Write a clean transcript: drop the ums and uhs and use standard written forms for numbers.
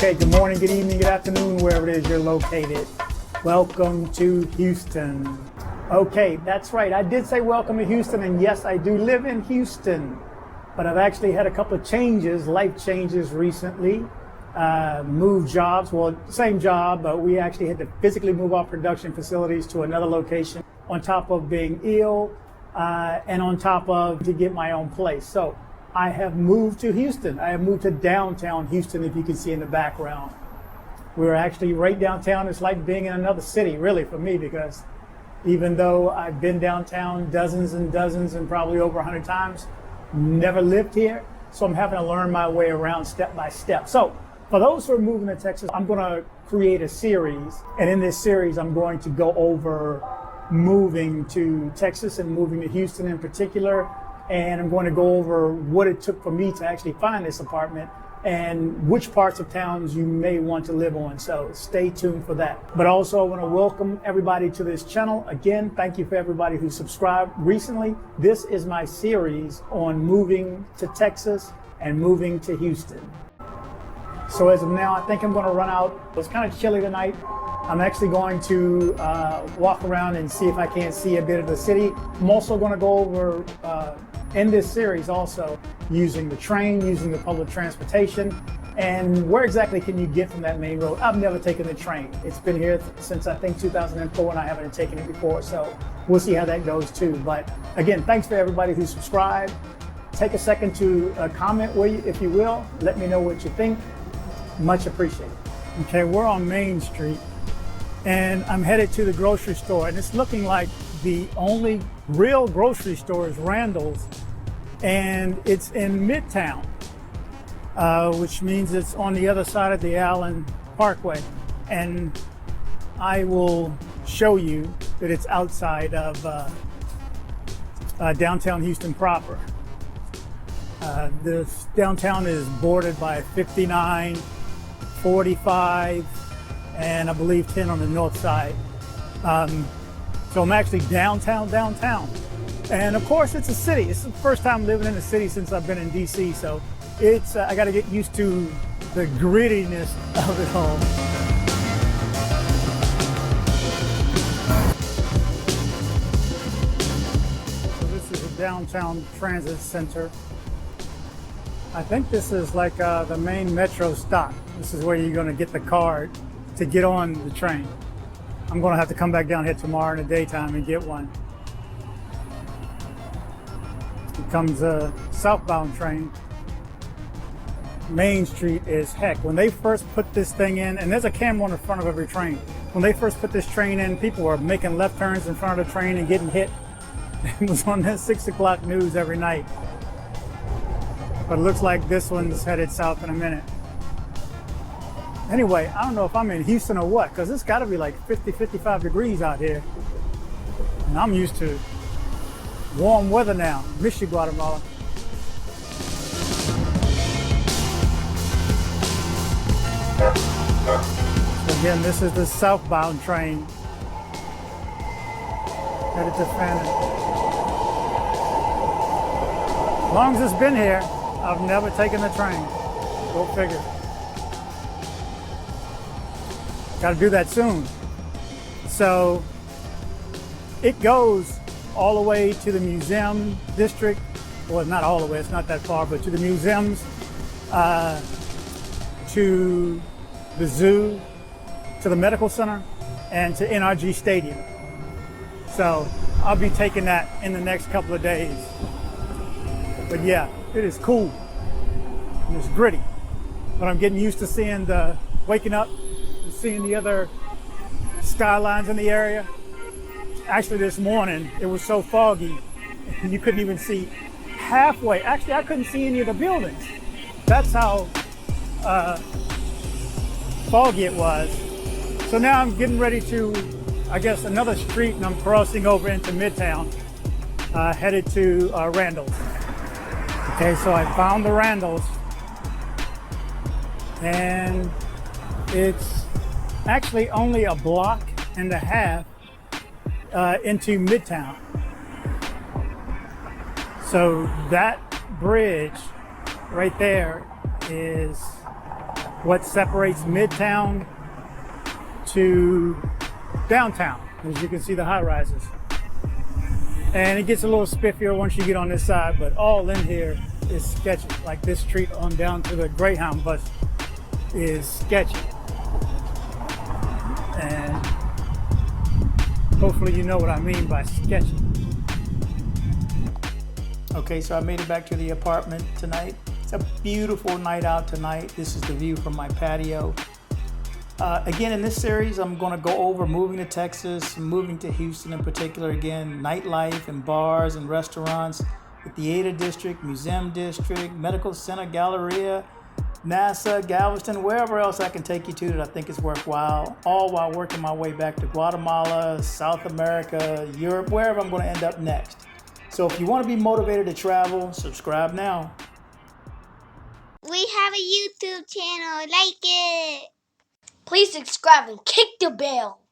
Okay, good morning, good evening, good afternoon, wherever it is you're located. Welcome to Houston. Okay, that's right. I did say welcome to Houston, and yes, I do live in Houston, but I've actually had a couple of changes, life changes recently. Moved jobs, well, same job, but we actually had to physically move our production facilities to another location on top of being ill and on top of to get my own place. So I have moved to Houston. I have moved to downtown Houston, if you can see in the background. We're actually right downtown. It's like being in another city, really, for me, because even though I've been downtown dozens and dozens and probably over 100 times, never lived here. So I'm having to learn my way around step by step. So for those who are moving to Texas, I'm going to create a series. And in this series, I'm going to go over moving to Texas and moving to Houston in particular. And I'm going to go over what it took for me to actually find this apartment and which parts of towns you may want to live on. So stay tuned for that. But also I want to welcome everybody to this channel. Again, thank you for everybody who subscribed recently. This is my series on moving to Texas and moving to Houston. So as of now, I think I'm going to run out. It's kind of chilly tonight. I'm actually going to walk around and see if I can't see a bit of the city. I'm also going to go over in this series also using the train, using the public transportation, and where exactly can you get from that main road. I've never taken the train. It's been here since I think 2004 and I haven't taken it before, so we'll see how that goes too. But again, thanks for everybody who subscribed. Take a second to comment, if you will. Let me know what you think. Much appreciated. Okay, we're on Main Street and I'm headed to the grocery store, and it's looking like the only real grocery store is Randall's, and it's in Midtown, which means it's on the other side of the Allen Parkway. And I will show you that it's outside of downtown Houston proper. This downtown is bordered by 59, 45, and I believe 10 on the north side. So I'm actually downtown. And of course it's a city. It's the first time living in a city since I've been in DC. So it's, I gotta get used to the grittiness of it all. So this is a downtown transit center. I think this is like the main metro stop. This is where you're gonna get the card to get on the train. I'm gonna have to come back down here tomorrow in the daytime and get one. Here comes a southbound train. Main Street is heck. When they first put this thing in, and there's a camera on the front of every train. When they first put this train in, people were making left turns in front of the train and getting hit. It was on that 6 o'clock news every night. But it looks like this one's headed south in a minute. Anyway, I don't know if I'm in Houston or what, because it's got to be like 50, 55 degrees out here. And I'm used to warm weather now. Miss you, Guatemala. So again, this is the southbound train headed to Fannin. As long as it's been here, I've never taken the train. Go figure. Got to do that soon. So it goes all the way to the museum district. Well, not all the way, it's not that far, but to the museums, to the zoo, to the medical center, and to NRG Stadium. So I'll be taking that in the next couple of days. But yeah, it is cool. And it's gritty. But I'm getting used to seeing waking up, seeing the other skylines in the area. Actually this morning it was so foggy you couldn't even see halfway. Actually I couldn't see any of the buildings. That's how foggy it was. So now I'm getting ready to, I guess, another street, and I'm crossing over into Midtown, headed to Randall's. Okay, so I found the Randall's, and it's actually only a block and a half into Midtown. So that bridge right there is what separates Midtown to downtown. As you can see, the high rises. And it gets a little spiffier once you get on this side, but all in here is sketchy. Like this street on down to the Greyhound bus is sketchy. And hopefully you know what I mean by sketchy. Okay, so I made it back to the apartment tonight. It's a beautiful night out tonight. This is the view from my patio. Again, in this series, I'm going to go over moving to Texas, moving to Houston in particular. Again, nightlife and bars and restaurants, the theater district, museum district, medical center, Galleria, NASA, Galveston, wherever else I can take you to that I think is worthwhile, all while working my way back to Guatemala, South America, Europe, wherever I'm going to end up next. So if you want to be motivated to travel, subscribe now. We have a YouTube channel, like it. Please subscribe and kick the bell.